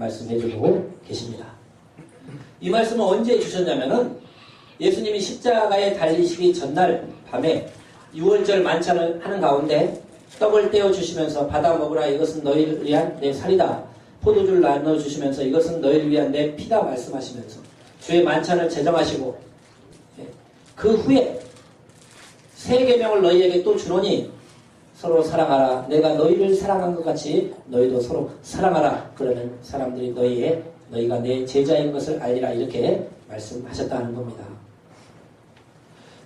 말씀해 주고 계십니다. 이 말씀을 언제 주셨냐면은 예수님이 십자가에 달리시기 전날 밤에 6월절 만찬을 하는 가운데 떡을 떼어 주시면서 받아 먹으라 이것은 너희를 위한 내 살이다. 포도주를 나눠 주시면서 이것은 너희를 위한 내 피다 말씀하시면서 주의 만찬을 제정하시고 그 후에 새 계명을 너희에게 또 주노니 서로 사랑하라. 내가 너희를 사랑한 것 같이 너희도 서로 사랑하라. 그러면 사람들이 너희가 내 제자인 것을 알리라. 이렇게 말씀하셨다는 겁니다.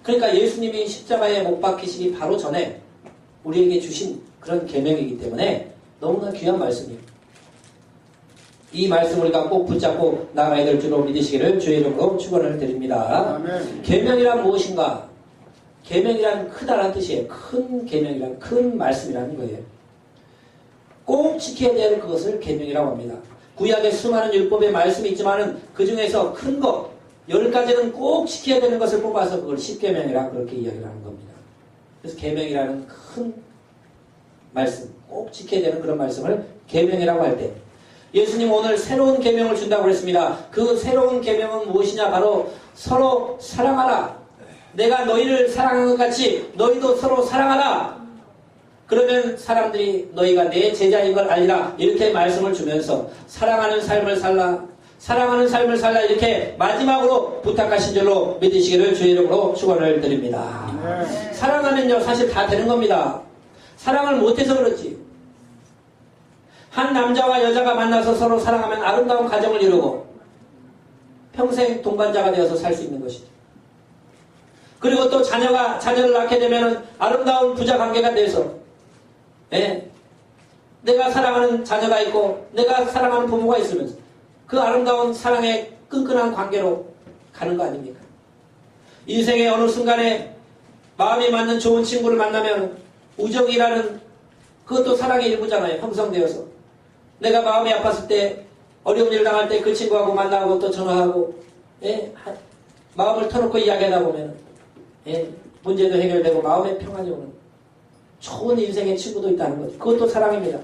그러니까 예수님이 십자가에 못 박히시기 바로 전에 우리에게 주신 그런 계명이기 때문에 너무나 귀한 말씀이에요. 이 말씀 우리가 꼭 붙잡고 나아가야 될 줄로 믿으시기를 주의 이름으로 축원을 드립니다. 계명이란 무엇인가? 계명이란 크다라는 뜻이에요. 큰 계명이란 큰 말씀이라는 거예요. 꼭 지켜야 될 그것을 계명이라고 합니다. 구약에 수많은 율법의 말씀이 있지만은 그 중에서 큰 것 10가지는 꼭 지켜야 되는 것을 뽑아서 그걸 십계명이라 그렇게 이야기를 하는 겁니다. 그래서 계명이라는 큰 말씀, 꼭 지켜야 되는 그런 말씀을 계명이라고 할 때 예수님 오늘 새로운 계명을 준다고 그랬습니다. 그 새로운 계명은 무엇이냐? 바로 서로 사랑하라. 내가 너희를 사랑한 것 같이 너희도 서로 사랑하라. 그러면 사람들이 너희가 내 제자인 걸 알리라. 이렇게 말씀을 주면서 사랑하는 삶을 살라 이렇게 마지막으로 부탁하신 줄로 믿으시기를 주의 이름으로 축원을 드립니다. 사랑하면요 사실 다 되는 겁니다. 사랑을 못해서 그렇지. 한 남자와 여자가 만나서 서로 사랑하면 아름다운 가정을 이루고 평생 동반자가 되어서 살 수 있는 것이죠. 그리고 또 자녀를 낳게 되면 아름다운 부자 관계가 돼서 내가 사랑하는 자녀가 있고 내가 사랑하는 부모가 있으면서 그 아름다운 사랑의 끈끈한 관계로 가는 거 아닙니까? 인생의 어느 순간에 마음이 맞는 좋은 친구를 만나면 우정이라는 그것도 사랑의 일부잖아요. 형성되어서 내가 마음이 아팠을 때 어려운 일 당할 때 그 친구하고 만나고 또 전화하고 마음을 터놓고 이야기하다 보면 문제도 해결되고 마음의 평안이 오는 좋은 인생의 친구도 있다는 거죠. 그것도 사랑입니다.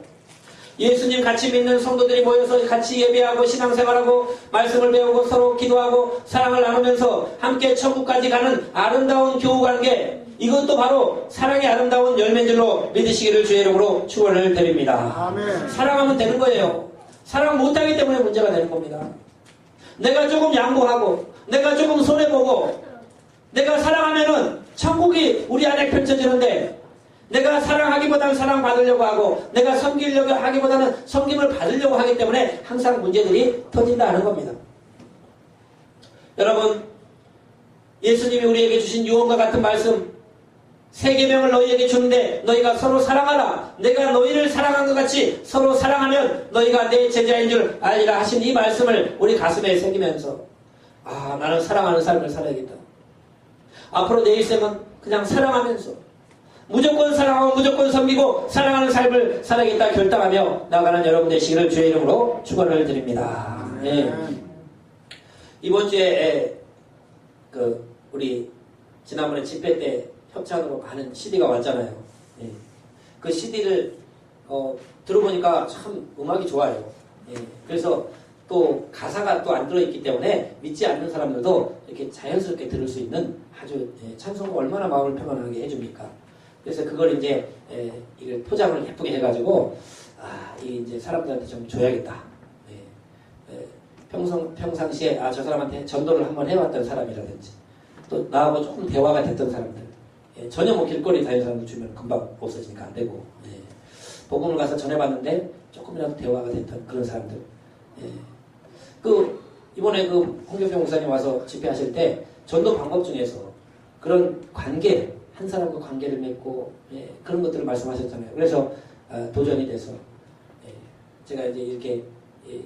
예수님 같이 믿는 성도들이 모여서 같이 예배하고 신앙생활하고 말씀을 배우고 서로 기도하고 사랑을 나누면서 함께 천국까지 가는 아름다운 교우관계, 이것도 바로 사랑의 아름다운 열매인 줄로 믿으시기를 주의 이름으로 축원을 드립니다. 아멘. 사랑하면 되는 거예요. 사랑 못하기 때문에 문제가 되는 겁니다. 내가 조금 양보하고 내가 조금 손해보고 내가 사랑하면은 천국이 우리 안에 펼쳐지는데 내가 사랑하기보다는 사랑받으려고 하고 내가 섬기려고 하기보다는 섬김을 받으려고 하기 때문에 항상 문제들이 터진다는 겁니다. 여러분, 예수님이 우리에게 주신 유언과 같은 말씀, 새 계명을 너희에게 주는데 너희가 서로 사랑하라. 내가 너희를 사랑한 것 같이 서로 사랑하면 너희가 내 제자인 줄 알리라 하신 이 말씀을 우리 가슴에 새기면서 나는 사랑하는 삶을 살아야겠다. 앞으로 내 일생은 그냥 사랑하면서 무조건 사랑하고 무조건 섬기고 사랑하는 삶을 살아야겠다 결단하며 나가는 여러분 되시기를 주의 이름으로 축원을 드립니다. 이번 주에 우리 지난번에 집회 때 협찬으로 많은 CD가 왔잖아요. 그 CD를 들어보니까 참 음악이 좋아요. 그래서 또 가사가 또 안 들어있기 때문에 믿지 않는 사람들도 이렇게 자연스럽게 들을 수 있는 아주 찬송가 얼마나 마음을 평안하게 해줍니까? 그래서 그걸 이제 이걸 포장을 예쁘게 해가지고 이제 사람들한테 좀 줘야겠다. 평상시에 저 사람한테 전도를 한번 해왔던 사람이라든지 또 나하고 조금 대화가 됐던 사람들, 전혀 뭐 길거리 다니는 사람들 주면 금방 없어지니까 안 되고, 복음을 가서 전해봤는데 조금이라도 대화가 됐던 그런 사람들. 이번에 홍교평 목사님 와서 집회하실 때 전도 방법 중에서 그런 관계, 한 사람과 관계를 맺고 그런 것들을 말씀하셨잖아요. 그래서 도전이 돼서 제가 이제 이렇게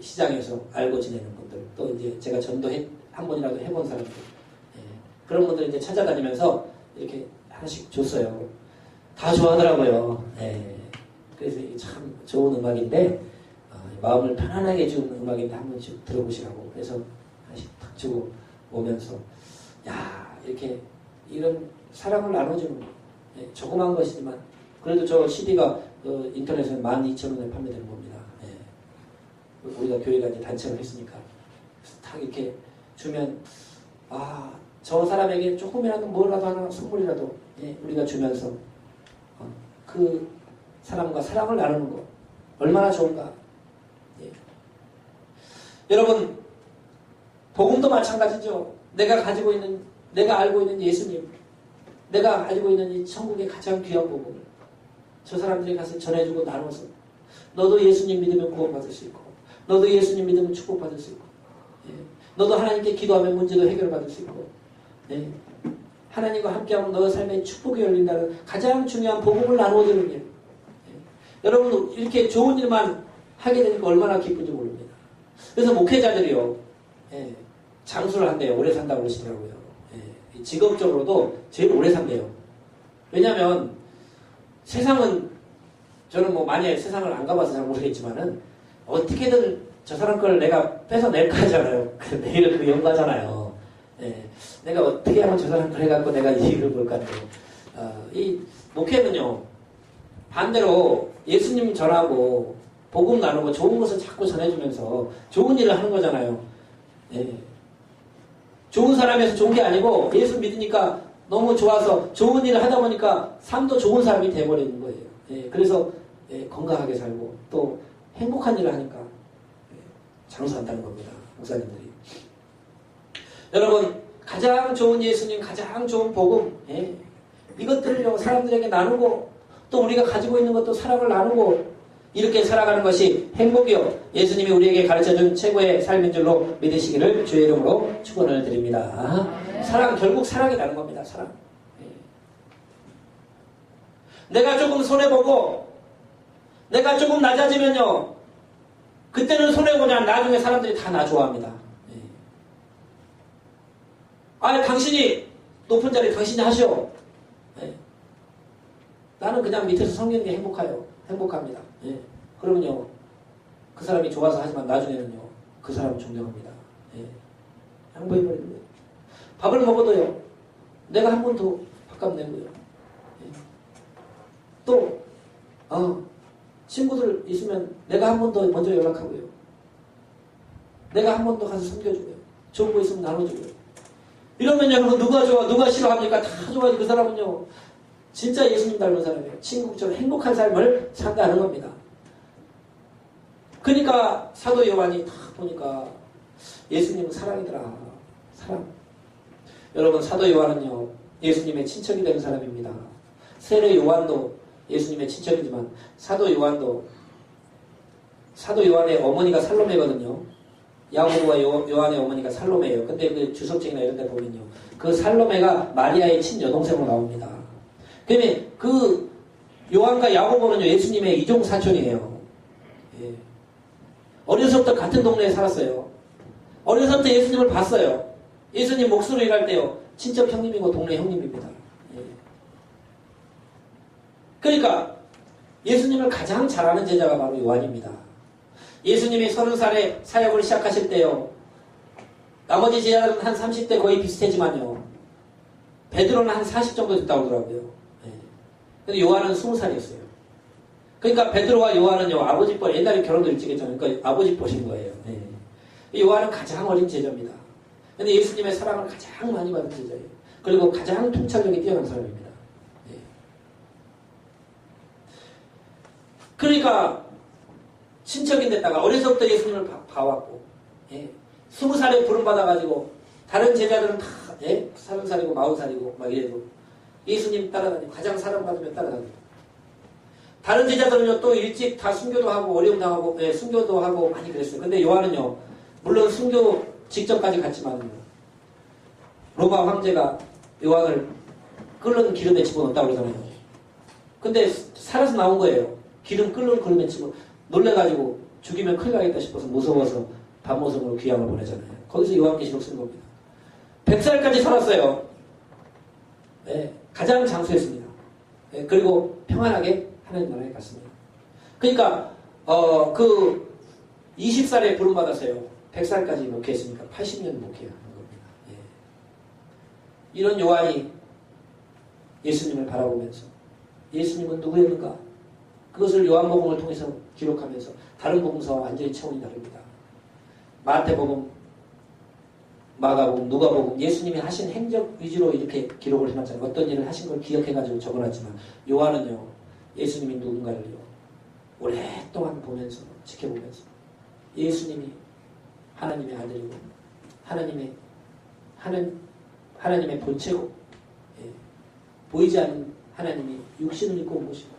시장에서 알고 지내는 분들, 또 이제 제가 한 번이라도 해본 사람들, 그런 분들 이제 찾아다니면서 이렇게 하나씩 줬어요. 다 좋아하더라고요. 그래서 참 좋은 음악인데 마음을 편안하게 해주는 음악인데 한 번씩 들어보시라고. 그래서 하나씩 탁 주고 오면서 이렇게 이런 사랑을 나눠주는 조그만 것이지만 그래도 저 CD가 인터넷에 12,000원에 판매되는 겁니다. 우리가 교회가 이제 단체를 했으니까. 그래서 딱 이렇게 주면, 저 사람에게 조금이라도 뭐라도 하나 선물이라도 우리가 주면서 그 사람과 사랑을 나누는 것 얼마나 좋은가. 여러분, 복음도 마찬가지죠. 내가 알고 있는 예수님, 내가 알고 있는 이 천국의 가장 귀한 복음을 저 사람들이 가서 전해주고 나눠서 너도 예수님 믿으면 구원받을 수 있고, 너도 예수님 믿으면 축복받을 수 있고, 너도 하나님께 기도하면 문제도 해결받을 수 있고, 하나님과 함께하면 너의 삶에 축복이 열린다는 가장 중요한 복음을 나누어주는 일. 여러분, 이렇게 좋은 일만 하게 되니까 얼마나 기쁜지 모릅니다. 그래서 목회자들이요, 장수를 한대요. 오래 산다고 그러시더라고요. 직업적으로도 제일 오래 산대요. 왜냐하면 세상은, 저는 뭐 많이 세상을 안 가봐서 잘 모르겠지만은 어떻게든 저 사람 걸 내가 뺏어낼까 하잖아요. 내일 그 연가잖아요. 내가 어떻게 하면 저 사람 걸 해갖고 내가 이 일을 볼까 하는데, 이 목회는요, 반대로 예수님 전하고 복음 나누고 좋은 것을 자꾸 전해주면서 좋은 일을 하는 거잖아요. 좋은 사람에서 좋은 게 아니고 예수 믿으니까 너무 좋아서 좋은 일을 하다 보니까 삶도 좋은 사람이 돼버리는 거예요. 그래서 건강하게 살고 또 행복한 일을 하니까 장수한다는 겁니다. 목사님들이. 여러분, 가장 좋은 예수님, 가장 좋은 복음, 이것들을요 사람들에게 나누고 또 우리가 가지고 있는 것도 사랑을 나누고 이렇게 살아가는 것이 행복이요, 예수님이 우리에게 가르쳐준 최고의 삶인 줄로 믿으시기를 주의 이름으로 축원을 드립니다. 사랑, 결국 사랑이라는 겁니다. 사랑. 내가 조금 손해보고 내가 조금 낮아지면요, 그때는 손해보냐, 나중에 사람들이 다 나 좋아합니다. 당신이 높은 자리 당신이 하시오. 나는 그냥 밑에서 섬기는 게 행복합니다. 그러면요, 그 사람이 좋아서 하지만 나중에는요, 그 사람은 존경합니다. 양보해버리는 거예요. 밥을 먹어도요, 내가 한 번 더 밥값 내고요. 또, 친구들 있으면 내가 한 번 더 먼저 연락하고요. 내가 한 번 더 가서 섬겨주고요. 좋은 거 있으면 나눠주고요. 이러면 여러분, 누가 좋아, 누가 싫어합니까? 다 좋아하지. 그 사람은요, 진짜 예수님 닮은 사람이에요. 친구처럼 행복한 삶을 산다는 겁니다. 그러니까 사도 요한이 딱 보니까 예수님은 사랑이더라. 사랑. 여러분, 사도 요한은요, 예수님의 친척이 된 사람입니다. 세례 요한도 예수님의 친척이지만 사도 요한의 어머니가 살로메거든요. 야고보와 요한의 어머니가 살로메예요. 근데 그 주석책이나 이런 데 보면요, 그 살로메가 마리아의 친여동생으로 나옵니다. 그러면 그 요한과 야고보는요, 예수님의 이종 사촌이에요. 어려서부터 같은 동네에 살았어요. 어려서부터 예수님을 봤어요. 예수님 몫으로 일할 때요, 친척 형님이고 동네 형님입니다. 그러니까 예수님을 가장 잘 아는 제자가 바로 요한입니다. 예수님이 30살에 사역을 시작하실 때요, 나머지 제자들은 한 30대 거의 비슷하지만요, 베드로는 한 40 정도 됐다고 하더라고요. 근데 요한은 20살이었어요. 그러니까 베드로와 요한은요, 아버지 뻘, 옛날에 결혼도 일찍 했잖아요. 그러니까 아버지 뻘인 거예요. 요한은 가장 어린 제자입니다. 근데 예수님의 사랑을 가장 많이 받은 제자예요. 그리고 가장 통찰력이 뛰어난 사람입니다. 그러니까 친척인데다가 어려서부터 예수님을 봐왔고, 20살에 부름받아가지고 다른 제자들은 다 30살이고 40살이고 막 이래도 예수님 따라다니고, 가장 사랑받으면 따라다니고, 다른 제자들은요 또 일찍 다 순교도 하고 어려움 당하고 순교도 하고 많이 그랬어요. 근데 요한은요, 물론 순교 직전까지 갔지만 로마 황제가 요한을 끓는 기름에 집어넣었다고 그러잖아요. 근데 살아서 나온 거예요. 기름 끓는 기름에 집어 놀래가지고 죽이면 큰일 나겠다 싶어서 무서워서 밤모성으로 귀양을 보내잖아요. 거기서 요한계시록 쓴 겁니다. 100살까지 살았어요. 가장 장수했습니다. 그리고 평안하게 하나님 나라에 갔습니다. 그러니까 그 20살에 부름받았어요. 100살까지 목회했으니까 80년 목회하는 겁니다. 이런 요한이 예수님을 바라보면서 예수님은 누구였는가? 그것을 요한복음을 통해서 기록하면서 다른 복음서와 완전히 차원이 다릅니다. 마태복음, 마가복음, 누가복음 예수님이 하신 행적 위주로 이렇게 기록을 해놨잖아요. 어떤 일을 하신 걸 기억해가지고 적어놨지만 요한은요 예수님이 누군가를요 오랫동안 보면서 지켜보면서 예수님이 하나님의 아들이고 하나님의 본체고 보이지 않는 하나님이 육신을 입고 온 것이고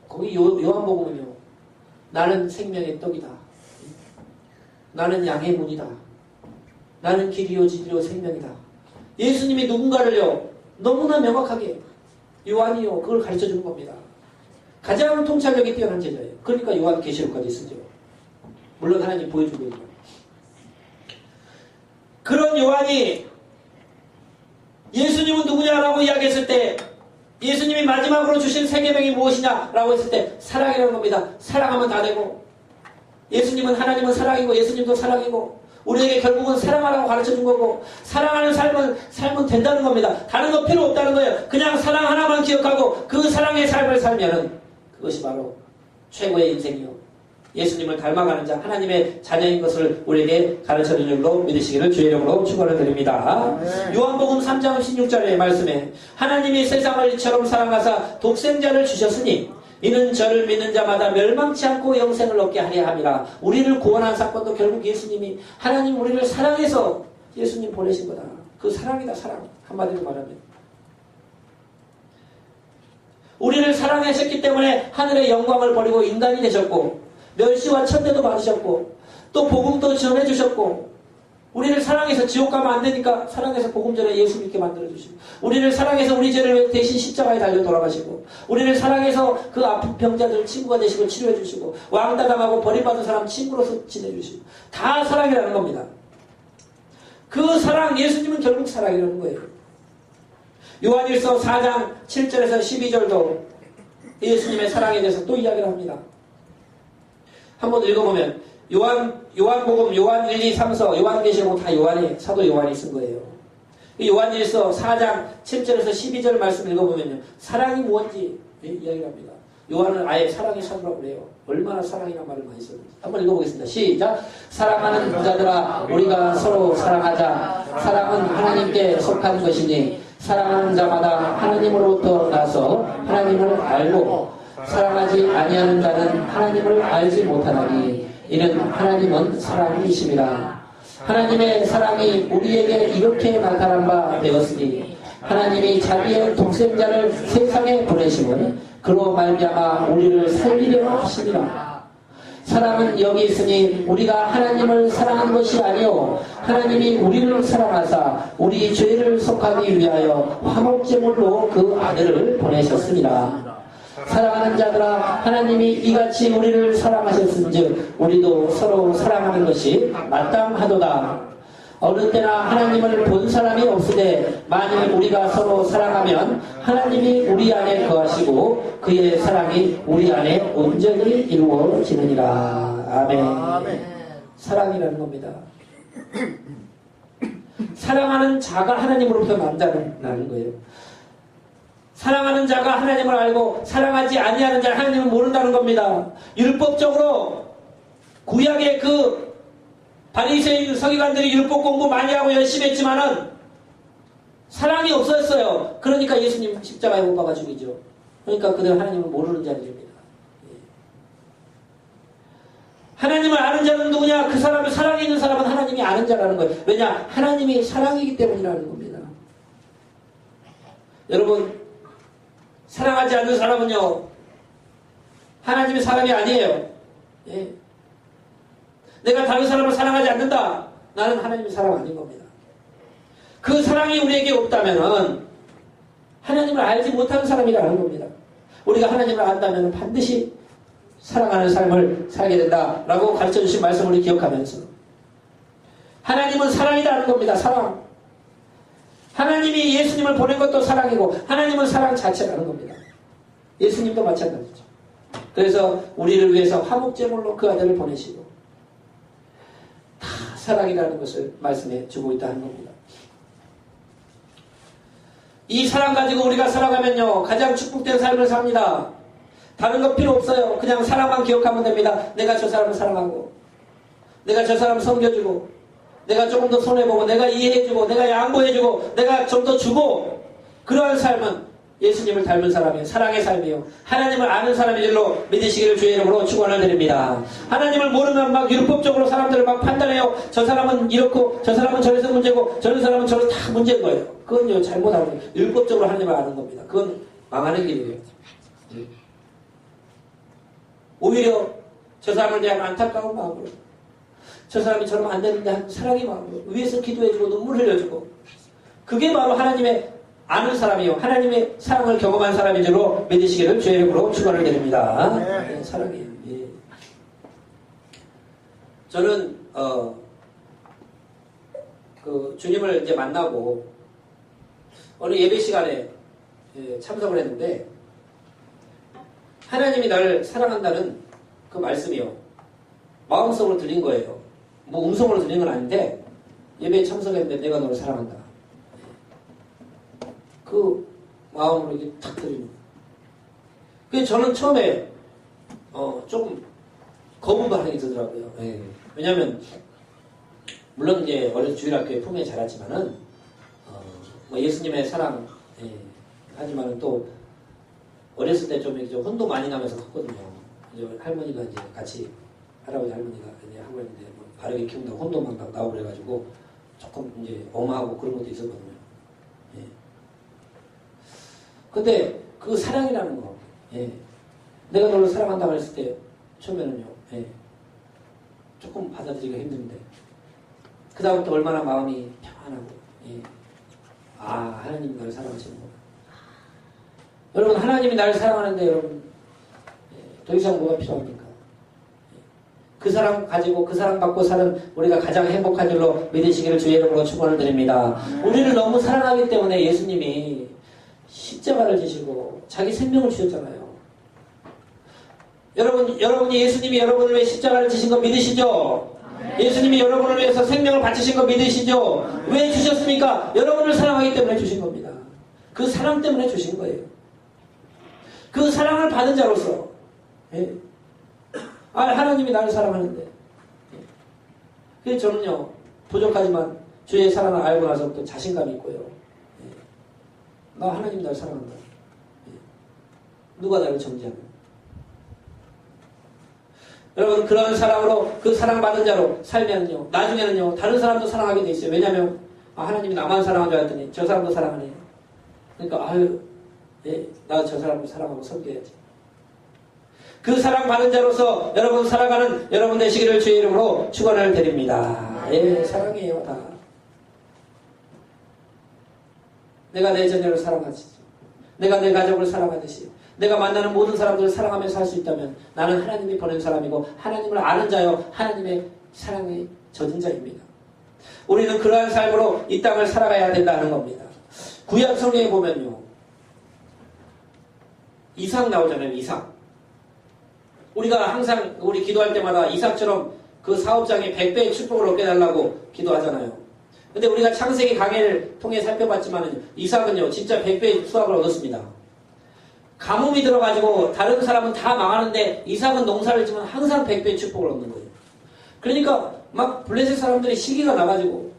거기 요한복음은요 나는 생명의 떡이다. 나는 양의 문이다. 나는 길이요 진리요 생명이다. 예수님이 누군가를요 너무나 명확하게 요한이요 그걸 가르쳐주는 겁니다. 가장 통찰력이 뛰어난 제자예요. 그러니까 요한 계시록까지 쓰죠. 물론 하나님 보여주고 있는 거예요. 그런 요한이 예수님은 누구냐라고 이야기했을 때 예수님이 마지막으로 주신 세 계명이 무엇이냐라고 했을 때 사랑이라는 겁니다. 사랑하면 다 되고 예수님은 하나님은 사랑이고 예수님도 사랑이고 우리에게 결국은 사랑하라고 가르쳐준 거고 사랑하는 삶은 된다는 겁니다. 다른 거 필요 없다는 거예요. 그냥 사랑 하나만 기억하고 그 사랑의 삶을 살면은 그것이 바로 최고의 인생이요 예수님을 닮아가는 자 하나님의 자녀인 것을 우리에게 가르쳐주는 줄로 믿으시기를 주의 이름으로 축원을 드립니다. 요한복음 3장 16절의 말씀에 하나님이 세상을 이처럼 사랑하사 독생자를 주셨으니 이는 저를 믿는 자마다 멸망치 않고 영생을 얻게 하려 함이라. 우리를 구원한 사건도 결국 예수님이 하나님 우리를 사랑해서 예수님 보내신 거다. 그 사랑이다. 사랑. 한마디로 말하면 우리를 사랑하셨기 때문에 하늘의 영광을 버리고 인간이 되셨고 멸시와 천대도 받으셨고 또 복음도 전해주셨고 우리를 사랑해서 지옥 가면 안 되니까 사랑해서 복음 전에 예수 믿게 만들어주시고 우리를 사랑해서 우리 죄를 대신 십자가에 달려 돌아가시고 우리를 사랑해서 그 아픈 병자들 친구가 되시고 치료해주시고 왕따당하고 버림받은 사람 친구로서 지내주시고 다 사랑이라는 겁니다. 그 사랑 예수님은 결국 사랑이라는 거예요. 요한일서 4장 7절에서 12절도 예수님의 사랑에 대해서 또 이야기를 합니다. 한번 읽어보면 요한복음, 요한 1, 2, 3서, 요한계시록 다 사도 요한이 쓴 거예요. 요한일서 4장 7절에서 12절 말씀 읽어보면요. 사랑이 무엇인지 이야기를 합니다. 요한은 아예 사랑의 사도라고 그래요. 얼마나 사랑이란 말을 많이 써요. 한번 읽어보겠습니다. 시작! 사랑하는 자들아 우리가 서로 사랑하자. 사랑은 하나님께 속한 것이니 사랑하는 자마다 하나님으로부터 나서 하나님을 알고 사랑하지 아니하는 자는 하나님을 알지 못하나니 이는 하나님은 사랑이심이라. 하나님의 사랑이 우리에게 이렇게 나타난 바 되었으니 하나님이 자기의 독생자를 세상에 보내심은 그로 말미암아 우리를 살리려 하시니라. 사랑은 여기 있으니 우리가 하나님을 사랑한 것이 아니요 하나님이 우리를 사랑하사 우리 죄를 속하기 위하여 화목제물로 그 아들을 보내셨습니다. 사랑하는 자들아 하나님이 이같이 우리를 사랑하셨은즉 우리도 서로 사랑하는 것이 마땅하도다. 어느 때나 하나님을 본 사람이 없으되 만일 우리가 서로 사랑하면 하나님이 우리 안에 거하시고 그의 사랑이 우리 안에 온전히 이루어지느니라. 아멘. 사랑이라는 겁니다. 사랑하는 자가 하나님으로부터 난다는 거예요. 사랑하는 자가 하나님을 알고 사랑하지 아니하는 자는 하나님을 모른다는 겁니다. 율법적으로 구약의 그 바리새인 서기관들이 율법 공부 많이 하고 열심히 했지만은 사랑이 없었어요. 그러니까 예수님 십자가에 못 박아 죽이죠. 그러니까 그들은 하나님을 모르는 자들입니다. 하나님을 아는 자는 누구냐? 그 사람을 사랑이 있는 사람은 하나님이 아는 자라는 거예요. 왜냐? 하나님이 사랑이기 때문이라는 겁니다. 여러분 사랑하지 않는 사람은요 하나님의 사람이 아니에요. 예. 내가 다른 사람을 사랑하지 않는다. 나는 하나님의 사람 아닌 겁니다. 그 사랑이 우리에게 없다면 하나님을 알지 못하는 사람이라는 겁니다. 우리가 하나님을 안다면 반드시 사랑하는 삶을 살게 된다라고 가르쳐주신 말씀을 우리 기억하면서 하나님은 사랑이라는 겁니다. 사랑. 하나님이 예수님을 보낸 것도 사랑이고 하나님은 사랑 자체라는 겁니다. 예수님도 마찬가지죠. 그래서 우리를 위해서 화목제물로 그 아들을 보내시고 다 사랑이라는 것을 말씀해 주고 있다는 겁니다. 이 사랑 가지고 우리가 살아가면요 가장 축복된 삶을 삽니다. 다른 거 필요 없어요. 그냥 사랑만 기억하면 됩니다. 내가 저 사람을 사랑하고, 내가 저 사람을 섬겨주고, 내가 조금 더 손해보고, 내가 이해해주고, 내가 양보해주고, 내가 좀 더 주고, 그러한 삶은 예수님을 닮은 사람이에요. 사랑의 삶이에요. 하나님을 아는 사람인 줄로 믿으시기를 주의 이름으로 축원을 드립니다. 하나님을 모르면 막 율법적으로 사람들을 막 판단해요. 저 사람은 이렇고 저 사람은 저래서 문제고 저런 사람은 저래서 다 문제인 거예요. 그건요 잘못하는 거예요. 율법적으로 하나님을 아는 겁니다. 그건 망하는 길이에요. 오히려 저 사람을 대한 안타까운 마음으로, 저 사람이 저러면 안 되는데 하는 사랑의 마음으로 위에서 기도해주고 눈물 흘려주고, 그게 바로 하나님의 아는 사람이요 하나님의 사랑을 경험한 사람인 줄로 믿으시기를 주의 이름으로 축원을 드립니다. 네, 사랑이에요. 예. 저는 그 주님을 이제 만나고 어느 예배 시간에 참석을 했는데, 하나님이 나를 사랑한다는 그 말씀이요 마음속으로 들린 거예요. 뭐 음성으로 들린 건 아닌데 예배에 참석했는데 내가 너를 사랑한다. 그 마음으로 이게 탁 들립니다. 그래서 저는 처음에 조금 거부도 하게 되더라고요. 예. 왜냐하면 물론 이제 어려서 주일학교에 품에 자랐지만은 뭐 예수님의 사랑 하지만은 또 어렸을 때 좀 이제 혼도 많이 나면서 컸거든요. 이제 할머니가 이제 같이 할아버지 할머니가 이제 하고 있는데 뭐 바르게 키운다고 혼도 막 나오고 그래가지고 조금 이제 엄하고 그런 것도 있었거든요. 예. 근데 그 사랑이라는 거, 예. 내가 너를 사랑한다고 했을 때 처음에는요, 예. 조금 받아들이기가 힘든데 그 다음부터 얼마나 마음이 평안하고, 예. 아 하나님이 나를 사랑하시는구나. 여러분 하나님이 나를 사랑하는데 여러분 더 이상 뭐가 필요합니까? 그 사랑 가지고 그 사랑 받고 사는 우리가 가장 행복한 줄로 믿으시기를 주의 이름으로 축원을 드립니다. 우리를 너무 사랑하기 때문에 예수님이 십자가를 지시고 자기 생명을 주셨잖아요. 여러분이 예수님이 여러분을 위해 십자가를 지신 거 믿으시죠? 예수님이 여러분을 위해서 생명을 바치신 거 믿으시죠? 왜 주셨습니까? 여러분을 사랑하기 때문에 주신 겁니다. 그 사랑 때문에 주신 거예요. 그 사랑을 받은 자로서, 예. 하나님이 나를 사랑하는데, 예. 그래서 저는요 부족하지만 주의 사랑을 알고 나서부터 자신감이 있고요. 예. 나 하나님 나를 사랑한다. 예. 누가 나를 정죄하냐? 여러분 그런 사랑으로 그 사랑받은 자로 살면요 나중에는요 다른 사람도 사랑하게 돼 있어요. 왜냐하면 하나님이 나만 사랑한 줄 알았더니 저 사람도 사랑하네. 그러니까 예, 나 저 사람을 사랑하고 섬겨야지. 그 사랑받은 자로서 여러분 살아가는 여러분 되시기를 주의 이름으로 축원을 드립니다. 예, 사랑이에요 다. 내가 내 자녀를 사랑하듯이, 내가 내 가족을 사랑하듯이, 내가 만나는 모든 사람들을 사랑하며 살 수 있다면 나는 하나님이 보낸 사람이고 하나님을 아는 자요 하나님의 사랑에 젖은 자입니다. 우리는 그러한 삶으로 이 땅을 살아가야 된다는 겁니다. 구약 성경에 보면요 이삭 나오잖아요. 이삭. 우리가 항상 우리 기도할 때마다 이삭처럼 그 사업장에 100배의 축복을 얻게 달라고 기도하잖아요. 근데 우리가 창세기 강해를 통해 살펴봤지만 이삭은요 진짜 100배의 수확을 얻었습니다. 가뭄이 들어가지고 다른 사람은 다 망하는데 이삭은 농사를 지면 항상 100배의 축복을 얻는 거예요. 그러니까 막 블레셋 사람들이 시기가 나가지고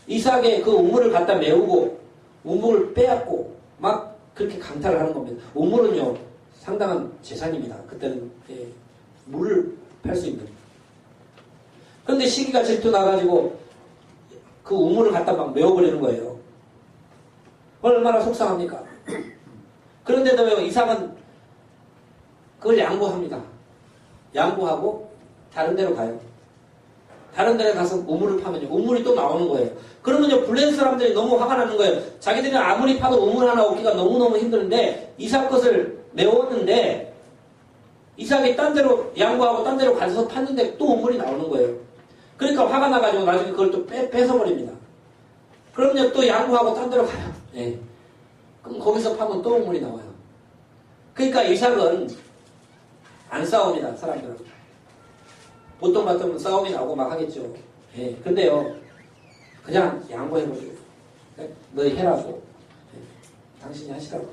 이삭의 그 우물을 갖다 메우고 우물을 빼앗고 막 그렇게 강탈을 하는 겁니다. 우물은요 상당한 재산입니다. 그때는 예, 물을 팔 수 있는. 그런데 시기가 질투 나가지고 그 우물을 갖다 막 메워버리는 거예요. 얼마나 속상합니까? 그런데도 이삭은 그걸 양보합니다. 양보하고 다른 데로 가요. 다른 데에 가서 우물을 파면요 우물이 또 나오는 거예요. 그러면요 블레셋 사람들이 너무 화가 나는 거예요. 자기들이 아무리 파도 우물 하나 얻기가 너무너무 힘드는데 이삭 것을 메웠는데 이삭이 딴 데로 양보하고 딴 데로 가서 팠는데 또 우물이 나오는 거예요. 그러니까 화가 나가지고 나중에 그걸 또 뺏어버립니다. 그러면요 또 양보하고 딴 데로 가요. 예. 그럼 거기서 파면 또 우물이 나와요. 그러니까 이삭은 안 싸웁니다. 사람들하고. 보통 같으면 싸움이 나오고 막 하겠죠. 예. 근데요 그냥 양보해버려요. 너희 해라고. 예. 당신이 하시라고.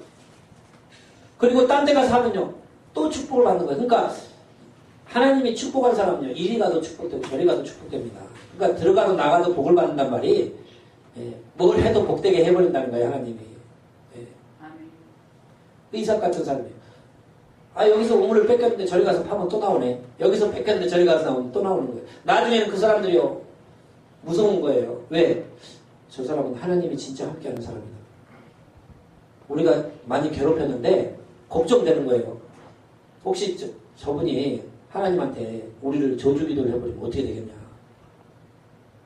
그리고 딴 데 가서 하면요. 또 축복을 받는 거예요. 그러니까 하나님이 축복한 사람은요. 이리 가도 축복되고 저리 가도 축복됩니다. 그러니까 들어가도 나가도 복을 받는단 말이 뭘 해도 복되게 해버린다는 거예요. 하나님이. 이삭 같은 사람이에요. 여기서 우물을 뺏겼는데 저리 가서 파면 또 나오네. 여기서 뺏겼는데 저리 가서 나오면 또 나오는 거예요. 나중에는 그 사람들이요. 무서운 거예요. 왜? 저 사람은 하나님이 진짜 함께하는 사람이다. 우리가 많이 괴롭혔는데 걱정되는 거예요. 혹시 저분이 하나님한테 우리를 저주기도를 해버리면 어떻게 되겠냐.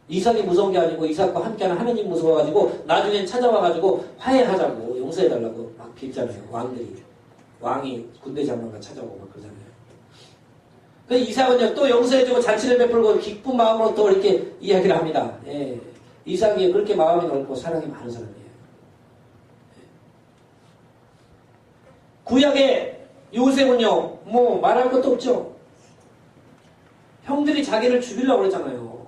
이삭이 무서운 게 아니고 이삭과 함께하는 하나님 무서워가지고 나중엔 찾아와가지고 화해하자고 용서해달라고 막 빌잖아요. 왕들이. 왕이 군대 장관과 찾아오고 막 그러잖아요. 그 이삭은요 또 용서해주고 잔치를 베풀고 기쁜 마음으로 또 이렇게 이야기를 합니다. 예. 이삭이 그렇게 마음이 넓고 사랑이 많은 사람이에요. 구약의 요셉은요 뭐 말할 것도 없죠. 형들이 자기를 죽이려고 그랬잖아요.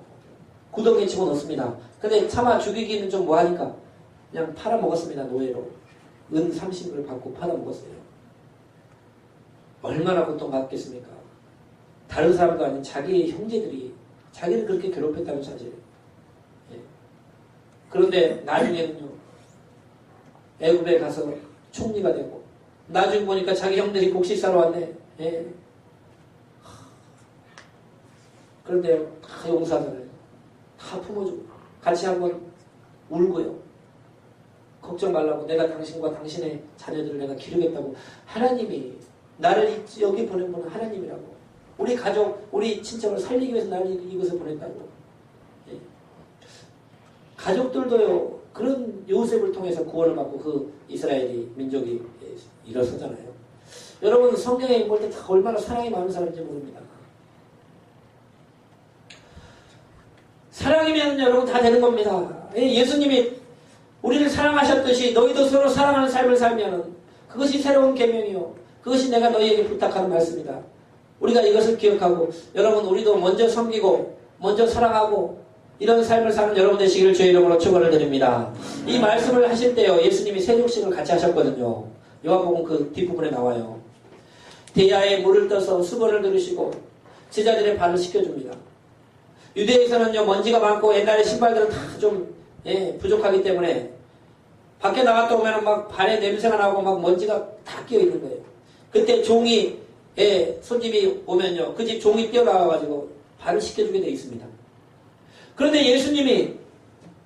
구덩이에 집어넣습니다. 근데 차마 죽이기는 좀 뭐하니까 그냥 팔아먹었습니다. 노예로. 은 30을 받고 팔아먹었어요. 얼마나 고통받겠습니까? 다른 사람도 아닌 자기의 형제들이 자기를 그렇게 괴롭혔다는 사실. 예. 그런데 나중에는요. 애굽에 가서 총리가 되고 나중에 보니까 자기 형들이 곡식 사러 왔네. 예. 그런데 다 용서하잖아요. 다 품어주고 같이 한번 울고요. 걱정 말라고 내가 당신과 당신의 자녀들을 내가 기르겠다고 하나님이 나를 여기 보낸 분은 하나님이라고 우리 가족, 우리 친척을 살리기 위해서 나를 이곳에 보냈다고. 예. 가족들도요 그런 요셉을 통해서 구원을 받고 그 이스라엘이 민족이 일어서잖아요. 여러분 성경에 볼 때 얼마나 사랑이 많은 사람인지 모릅니다. 사랑이면 여러분 다 되는 겁니다. 예수님이 우리를 사랑하셨듯이 너희도 서로 사랑하는 삶을 살면 그것이 새로운 계명이요. 그것이 내가 너희에게 부탁하는 말씀이다. 우리가 이것을 기억하고 여러분 우리도 먼저 섬기고 먼저 사랑하고 이런 삶을 사는 여러분 되시기를 주의 이름으로 축원을 드립니다. 이 말씀을 하실 때요. 예수님이 세족식을 같이 하셨거든요. 요한복음 그 뒷부분에 나와요. 대야에 물을 떠서 수건을 들으시고 제자들의 발을 씻겨줍니다. 유대에서는요 먼지가 많고 옛날에 신발들은 다 좀 부족하기 때문에 밖에 나갔다 오면 막 발에 냄새가 나고 막 먼지가 다 끼어 있는 거예요. 그때 종이 손님이 오면요 그 집 종이 뛰어나와가지고 발을 씻겨주게 되어 있습니다. 그런데 예수님이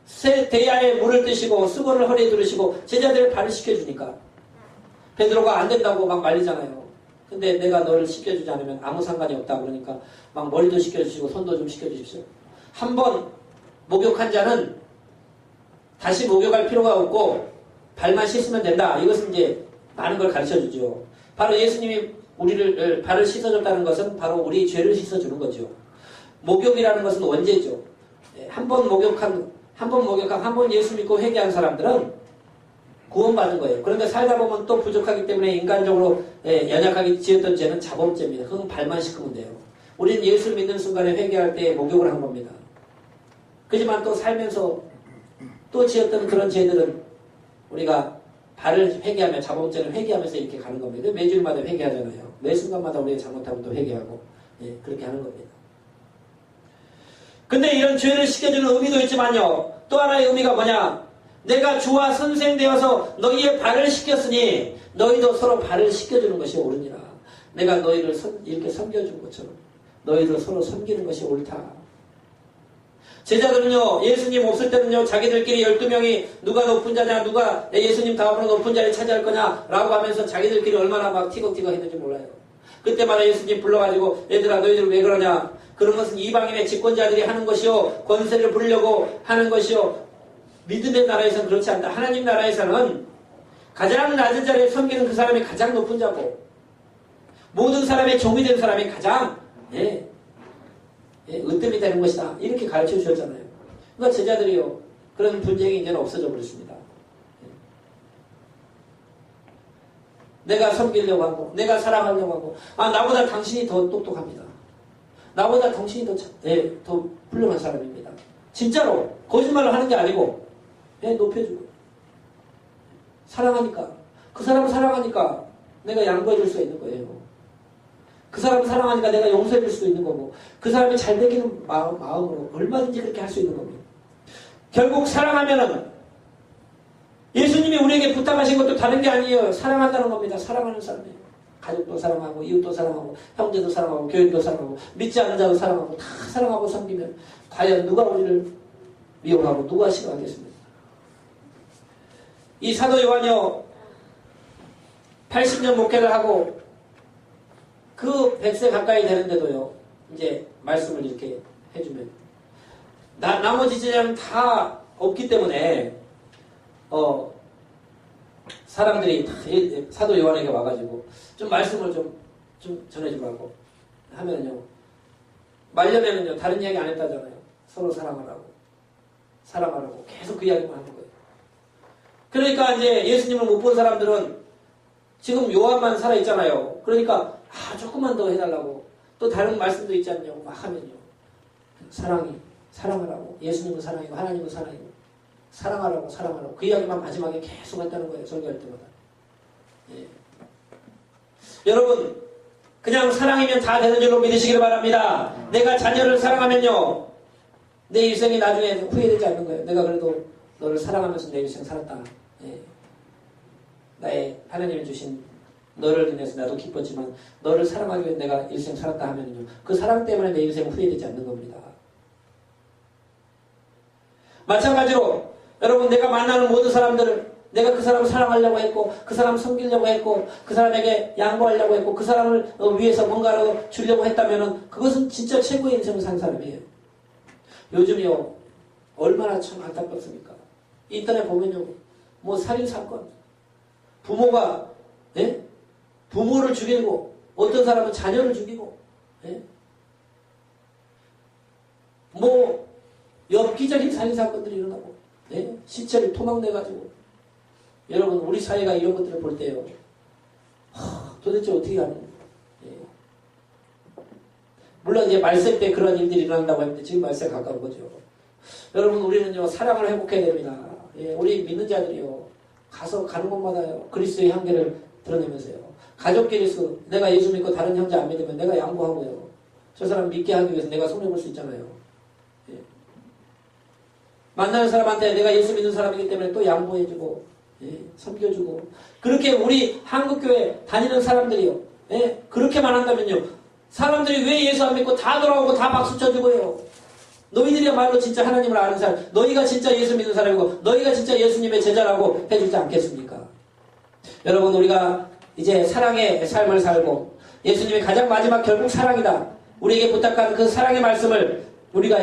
새 대야에 물을 뜨시고 수건을 허리에 두르시고 제자들의 발을 씻겨주니까 베드로가 안 된다고 막 말리잖아요. 근데 내가 너를 씻겨주지 않으면 아무 상관이 없다 그러니까 막 머리도 씻겨주시고 손도 좀 씻겨주십시오. 한 번 목욕한 자는 다시 목욕할 필요가 없고 발만 씻으면 된다. 이것은 이제 많은 걸 가르쳐주죠. 바로 예수님이 우리를 발을 씻어줬다는 것은 바로 우리 죄를 씻어주는 거죠. 목욕이라는 것은 원죄죠. 한 번 목욕한 한 번 예수 믿고 회개한 사람들은 구원받은 거예요. 그런데 살다 보면 또 부족하기 때문에 인간적으로 연약하게 지었던 죄는 자범죄입니다. 그건 발만 씻으면 돼요. 우리는 예수 믿는 순간에 회개할 때 목욕을 한 겁니다. 그렇지만 또 살면서 또 지었던 그런 죄들은 우리가 발을 회개하며 자범죄를 회개하면서 이렇게 가는 겁니다. 매주일마다 회개하잖아요. 매 순간마다 우리가 잘못하면 또 회개하고 그렇게 하는 겁니다. 근데 이런 죄를 씻겨주는 의미도 있지만요. 또 하나의 의미가 뭐냐? 내가 주와 선생 되어서 너희의 발을 씻겼으니 너희도 서로 발을 씻겨주는 것이 옳으니라. 내가 너희를 이렇게 섬겨준 것처럼 너희도 서로 섬기는 것이 옳다. 제자들은요, 예수님 없을 때는요, 자기들끼리 12명이 누가 높은 자냐, 누가 예수님 다음으로 높은 자리를 차지할 거냐, 라고 하면서 자기들끼리 얼마나 막 티격티격 했는지 몰라요. 그때마다 예수님 불러가지고, 얘들아, 너희들 왜 그러냐? 그런 것은 이방인의 집권자들이 하는 것이요, 권세를 부리려고 하는 것이요, 믿음의 나라에서는 그렇지 않다. 하나님 나라에서는 가장 낮은 자리에 섬기는 그 사람이 가장 높은 자고, 모든 사람의 종이 된 사람이 가장, 으뜸이 되는 것이다. 이렇게 가르쳐 주셨잖아요. 그러니까 제자들이요. 그런 분쟁이 이제는 없어져 버렸습니다. 내가 섬기려고 하고, 내가 사랑하려고 하고, 나보다 당신이 더 똑똑합니다. 나보다 당신이 더 훌륭한 사람입니다. 진짜로 거짓말을 하는 게 아니고, 높여주고. 사랑하니까. 그 사람을 사랑하니까 내가 양보해 줄 수 있는 거예요. 그 사람을 사랑하니까 내가 용서해 줄 수도 있는 거고, 그 사람이 잘 되기는 마음으로 얼마든지 그렇게 할 수 있는 겁니다. 결국 사랑하면은 예수님이 우리에게 부탁하신 것도 다른 게 아니에요. 사랑한다는 겁니다. 사랑하는 사람이에요. 가족도 사랑하고, 이웃도 사랑하고, 형제도 사랑하고, 교인도 사랑하고, 믿지 않는 자도 사랑하고, 다 사랑하고 섬기면 과연 누가 우리를 미워하고 누가 싫어하겠습니까? 이 사도 요한이요, 80년 목회를 하고 그 100세 가까이 되는데도요, 이제 말씀을 이렇게 해주면 나머지 제자는 다 없기 때문에 사람들이 다 사도 요한에게 와가지고 좀 말씀을 좀 전해주라고 하면요, 말년에는요 다른 이야기 안 했다잖아요. 서로 사랑하라고 계속 그 이야기만 하는 거예요. 그러니까 이제 예수님을 못 본 사람들은 지금 요한만 살아있잖아요. 그러니까 조금만 더 해달라고, 또 다른 말씀도 있지 않냐고 막 하면요, 사랑하라고, 예수님은 사랑이고 하나님은 사랑이고 사랑하라고 그 이야기만 마지막에 계속 한다는 거예요. 설교할 때마다. 예. 여러분, 그냥 사랑이면 다 되는 줄로 믿으시길 바랍니다. 내가 자녀를 사랑하면요, 내 일생이 나중에 후회되지 않는 거예요. 내가 그래도 너를 사랑하면서 내 일생 살았다. 예. 나의 하나님이 주신 너를 인해서 나도 기뻤지만 너를 사랑하기 위해 내가 일생 살았다 하면요, 그 사랑 때문에 내 인생 후회되지 않는 겁니다. 마찬가지로 여러분, 내가 만나는 모든 사람들을 내가 그 사람을 사랑하려고 했고, 그 사람을 섬기려고 했고, 그 사람에게 양보하려고 했고, 그 사람을 위해서 뭔가를 주려고 했다면은 그것은 진짜 최고의 인생을 산 사람이에요. 요즘이요, 얼마나 참 안타깝습니까? 인터넷 보면요, 뭐 살인사건, 부모가, 예? 부모를 죽이고, 어떤 사람은 자녀를 죽이고, 예? 뭐 엽기적인 살인사건들이 일어나고, 예? 시체를 토막내가지고. 여러분, 우리 사회가 이런 것들을 볼 때요, 도대체 어떻게 하는, 예. 물론 이제 말세 때 그런 일들이 일어난다고 했는데 지금 말세 가까운 거죠. 여러분, 우리는요 사랑을 회복해야 됩니다. 예, 우리 믿는 자들이요, 가는 곳마다요 그리스도의 향기를 드러내면서요, 가족끼리서 내가 예수 믿고 다른 형제 안 믿으면 내가 양보하고요, 저 사람 믿게 하기 위해서 내가 손해볼 수 있잖아요. 예. 만나는 사람한테 내가 예수 믿는 사람이기 때문에 또 양보해주고, 예, 섬겨주고, 그렇게 우리 한국교회 다니는 사람들이요, 예, 그렇게만 한다면요, 사람들이 왜 예수 안 믿고 다 돌아오고 다 박수 쳐주고요, 너희들이야말로 진짜 하나님을 아는 사람, 너희가 진짜 예수 믿는 사람이고 너희가 진짜 예수님의 제자라고 해주지 않겠습니까? 여러분, 우리가 이제 사랑의 삶을 살고, 예수님이 가장 마지막 결국 사랑이다, 우리에게 부탁한 그 사랑의 말씀을 우리가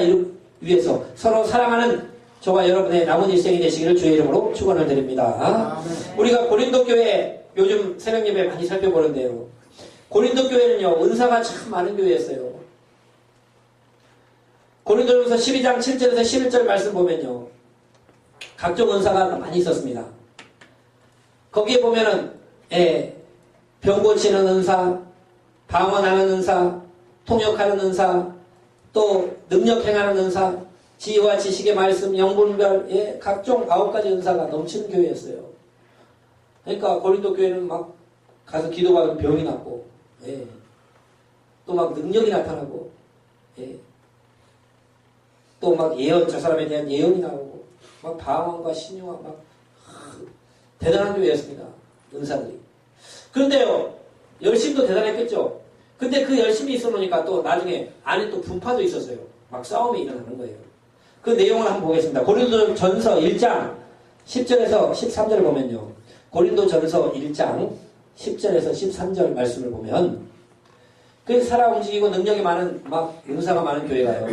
위해서 서로 사랑하는 저와 여러분의 남은 일생이 되시기를 주의 이름으로 축원을 드립니다. 우리가 고린도 교회 요즘 새벽 예배 많이 살펴보는데요, 고린도 교회는요 은사가 참 많은 교회였어요. 고린도전서 12장 7절에서 11절 말씀 보면요, 각종 은사가 많이 있었습니다. 거기에 보면은 병 고치는 은사, 방언하는 은사, 통역하는 은사, 또 능력 행하는 은사, 지혜와 지식의 말씀, 영분별, 각종 9가지 은사가 넘치는 교회였어요. 그러니까 고린도 교회는 막 가서 기도받으면 병이 낫고, 또 막 능력이 나타나고, 또 막 예언, 저 사람에 대한 예언이 나오고, 막 방언과 신유와 막 대단한 교회였습니다. 은사들이. 그런데요, 열심도 대단했겠죠. 근데 그 열심이 있어 놓으니까 또 나중에 안에 또 분파도 있었어요. 막 싸움이 일어나는 거예요. 그 내용을 한번 보겠습니다. 고린도전서 1장 10절에서 13절을 보면요, 고린도전서 1장 10절에서 13절 말씀을 보면, 그 살아 움직이고 능력이 많은, 막 은사가 많은 교회가요,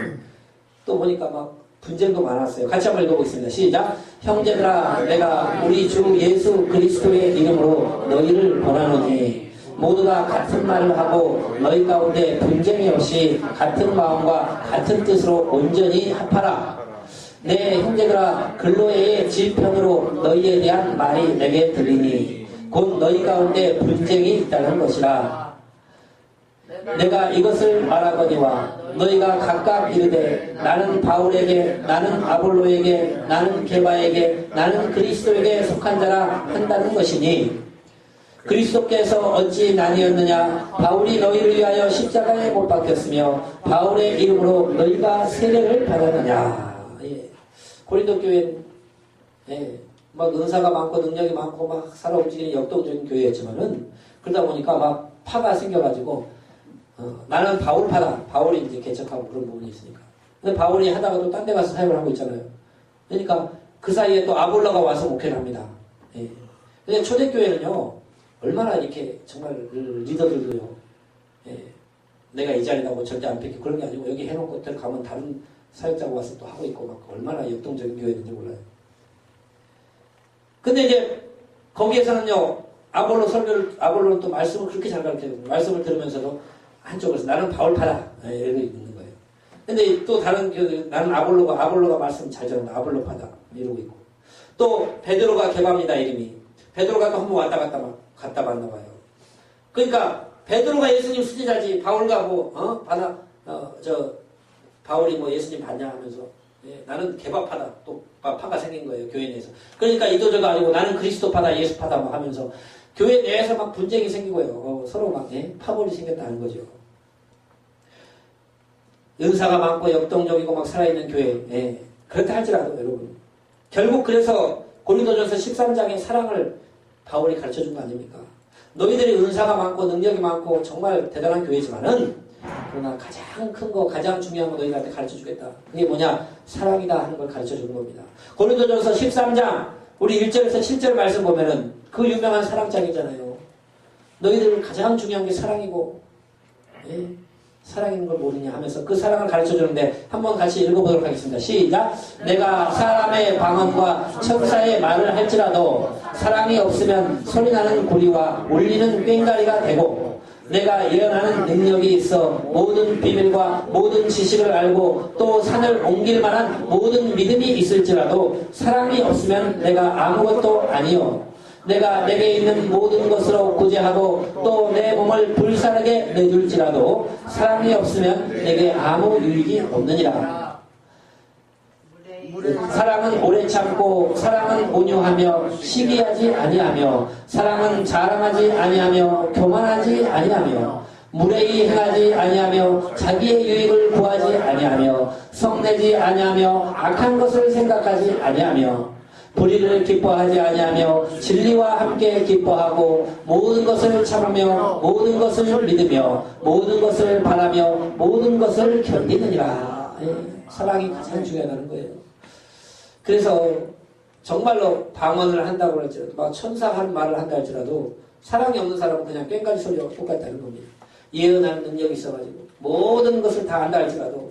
또 보니까 막 분쟁도 많았어요. 같이 한번 읽어보겠습니다. 시작. 형제들아, 내가 우리 주 예수 그리스도의 이름으로 너희를 권하노니 모두가 같은 말을 하고 너희 가운데 분쟁이 없이 같은 마음과 같은 뜻으로 온전히 합하라. 내 형제들아, 글로에의 질편으로 너희에 대한 말이 내게 들리니 곧 너희 가운데 분쟁이 있다는 것이라. 내가 이것을 말하거니와 너희가 각각 이르되 나는 바울에게 나는 아볼로에게 나는 게바에게 나는 그리스도에게 속한 자라 한다는 것이니 그리스도께서 어찌 나뉘었느냐 바울이 너희를 위하여 십자가에 못 박혔으며 바울의 이름으로 너희가 세례를 받았느냐. 예. 고린도 교회는 막 은사가 많고 능력이 많고 막 살아 움직이는 역동적인 교회였지만은 그러다 보니까 막 파가 생겨가지고 나는 바울파다. 바울이 이제 개척하고 그런 부분이 있으니까. 근데 바울이 하다가도 딴 데 가서 사역을 하고 있잖아요. 그러니까 그 사이에 또 아볼로가 와서 목회를 합니다. 예. 근데 초대교회는요 얼마나 이렇게 정말 리더들도요. 예. 내가 이 자리다 뭐 절대 안 뺏기고 그런 게 아니고 여기 해놓고 가면 다른 사역자가 와서 또 하고 있고 막 얼마나 역동적인 교회인지 몰라요. 근데 이제 거기에서는요 아볼로는 또 말씀을 그렇게 잘 가르쳐요. 말씀을 들으면서도 한쪽에서 나는 바울파다 이러고 있는 거예요. 근데 또 다른 교회들 나는 아볼로가 말씀 잘 전한다. 아볼로파다 이러고 있고 또 베드로가 게바입니다 이름이. 베드로가 또 한 번 왔다 갔다 봤나 봐요. 그러니까 베드로가 예수님 수제자지 바울가 바울이 뭐 예수님 봤냐 하면서 나는 개바파다. 또 파가 생긴 거예요. 교회 내에서. 그러니까 이도저도 아니고 나는 그리스도파다 예수파다 뭐 하면서 교회 내에서 막 분쟁이 생기고요. 서로 막 파벌이 생겼다는 거죠. 은사가 많고 역동적이고 막 살아있는 교회. 그렇다 할지라도 여러분 결국 그래서 고린도전서 13장의 사랑을 바울이 가르쳐준 거 아닙니까? 너희들이 은사가 많고 능력이 많고 정말 대단한 교회지만은 그러나 가장 큰 거 가장 중요한 거 너희들한테 가르쳐주겠다. 그게 뭐냐? 사랑이다 하는 걸 가르쳐주는 겁니다. 고린도전서 13장 우리 1절에서 7절 말씀 보면은 그 유명한 사랑장이잖아요. 너희들 가장 중요한 게 사랑이고 사랑인 걸 모르냐 하면서 그 사랑을 가르쳐주는데 한번 같이 읽어보도록 하겠습니다. 시작! 내가 사람의 방언과 천사의 말을 할지라도 사랑이 없으면 소리나는 고리와 울리는 꽹과리가 되고 내가 예언하는 능력이 있어 모든 비밀과 모든 지식을 알고 또 산을 옮길 만한 모든 믿음이 있을지라도 사랑이 없으면 내가 아무것도 아니요 내가 내게 있는 모든 것으로 구제하고 또 내 몸을 불사르게 내줄지라도 사랑이 없으면 내게 아무 유익이 없느니라. 사랑은 오래 참고 사랑은 온유하며 시기하지 아니하며 사랑은 자랑하지 아니하며 교만하지 아니하며 무례히 행하지 아니하며 자기의 유익을 구하지 아니하며 성내지 아니하며 악한 것을 생각하지 아니하며 불의를 기뻐하지 아니하며 진리와 함께 기뻐하고 모든 것을 참으며 모든 것을 믿으며 모든 것을 바라며 모든 것을 견디느니라. 사랑이 가장 중요하다는 거예요. 그래서 정말로 방언을 한다고 할지라도 막 천사 하는 말을 한다 할지라도 사랑이 없는 사람은 그냥 꽹과리 소리와 똑같다는 겁니다. 예언하는 능력이 있어가지고 모든 것을 다 안다 할지라도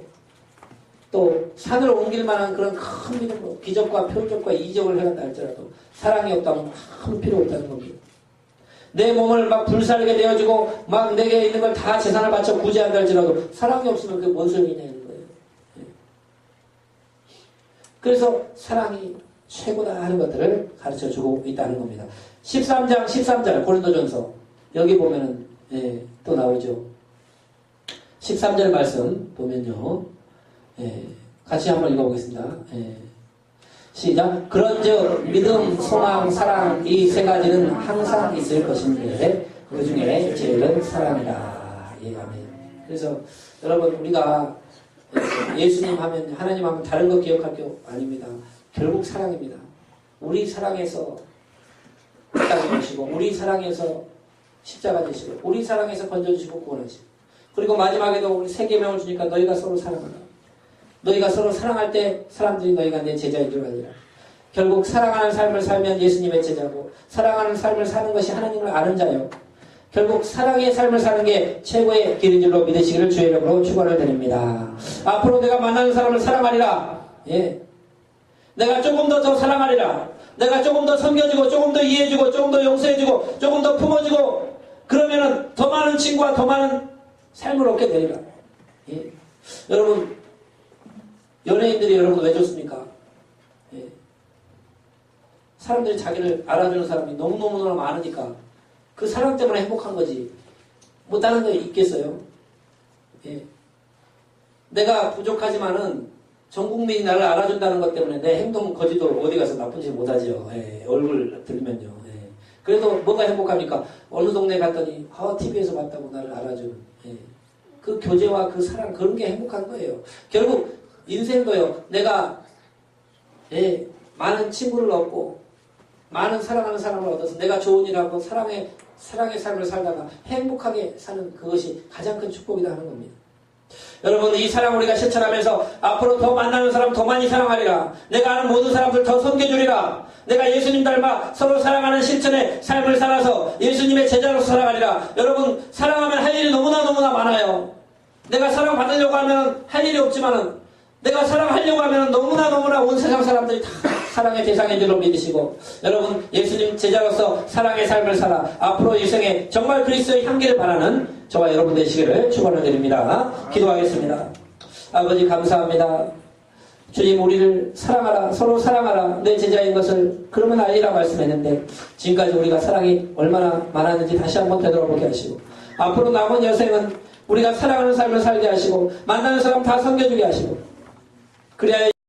또 산을 옮길 만한 그런 큰 믿음, 기적과 표적과 이적을 해간다 할지라도 사랑이 없다면 아무 필요 없다는 겁니다. 내 몸을 막 불살게 내어주고 막 내게 있는 걸 다 재산을 바쳐 구제한다 할지라도 사랑이 없으면 그게 뭔 소용이냐는 거예요. 그래서 사랑이 최고다 하는 것들을 가르쳐주고 있다는 겁니다. 13장 13절 고린도전서 여기 보면은 또 나오죠. 13절 말씀 보면요. 같이 한번 읽어보겠습니다. 시작. 그런즉 믿음, 소망, 사랑 이 세 가지는 항상 있을 것인데 그 중에 제일은 사랑이다. 아멘. 그래서 여러분 우리가 예수님 하면 하나님 하면 다른 거 기억할 게 아닙니다. 결국 사랑입니다. 우리 사랑해서 땅에 오시고 우리 사랑해서 십자가 되시고 우리 사랑해서 건져주시고 구원하시고 그리고 마지막에도 우리 세 계명을 주니까 너희가 서로 사랑하라. 너희가 서로 사랑할 때 사람들이 너희가 내 제자인 줄 알리라. 결국 사랑하는 삶을 살면 예수님의 제자고 사랑하는 삶을 사는 것이 하나님을 아는 자요. 결국 사랑의 삶을 사는 게 최고의 길인 줄로 믿으시기를 주의 이름으로 축원을 드립니다. 앞으로 내가 만나는 사람을 사랑하리라. 내가 조금 더 사랑하리라. 내가 조금 더 섬겨주고 조금 더 이해해주고 조금 더 용서해주고 조금 더 품어주고 그러면은 더 많은 친구와 더 많은 삶을 얻게 되리라. 여러분 연예인들이 여러분 왜 좋습니까? 사람들이 자기를 알아주는 사람이 너무너무 많으니까 그 사랑 때문에 행복한 거지 뭐 다른 거 있겠어요? 예. 내가 부족하지만은 전 국민이 나를 알아준다는 것 때문에 내 행동 거지도 어디 가서 나쁜지 못하죠. 예. 얼굴 들면요. 예. 그래도 뭐가 행복합니까? 어느 동네 갔더니 TV에서 봤다고 나를 알아주는 예. 그 교제와 그 사랑 그런 게 행복한 거예요. 결국 인생도요. 내가 예, 많은 친구를 얻고 많은 사랑하는 사람을 얻어서 내가 좋은 일하고 사랑의 삶을 살다가 행복하게 사는 그것이 가장 큰 축복이다 하는 겁니다. 여러분 이 사랑 우리가 실천하면서 앞으로 더 만나는 사람 더 많이 사랑하리라. 내가 아는 모든 사람들 더 섬겨주리라. 내가 예수님 닮아 서로 사랑하는 실천의 삶을 살아서 예수님의 제자로서 살아가리라. 여러분 사랑하면 할 일이 너무나 많아요. 내가 사랑받으려고 하면 할 일이 없지만은 내가 사랑하려고 하면 너무나 온 세상 사람들이 다 사랑의 대상인 줄로 믿으시고 여러분 예수님 제자로서 사랑의 삶을 살아 앞으로 일생에 정말 그리스도의 향기를 바라는 저와 여러분 되시기를 축원을 드립니다. 기도하겠습니다. 아버지 감사합니다. 주님 우리를 사랑하라 서로 사랑하라 내 제자인 것을 그러면 알리라 말씀했는데 지금까지 우리가 사랑이 얼마나 많았는지 다시 한번 되돌아보게 하시고 앞으로 남은 여생은 우리가 사랑하는 삶을 살게 하시고 만나는 사람 다 섬겨주게 하시고 그래야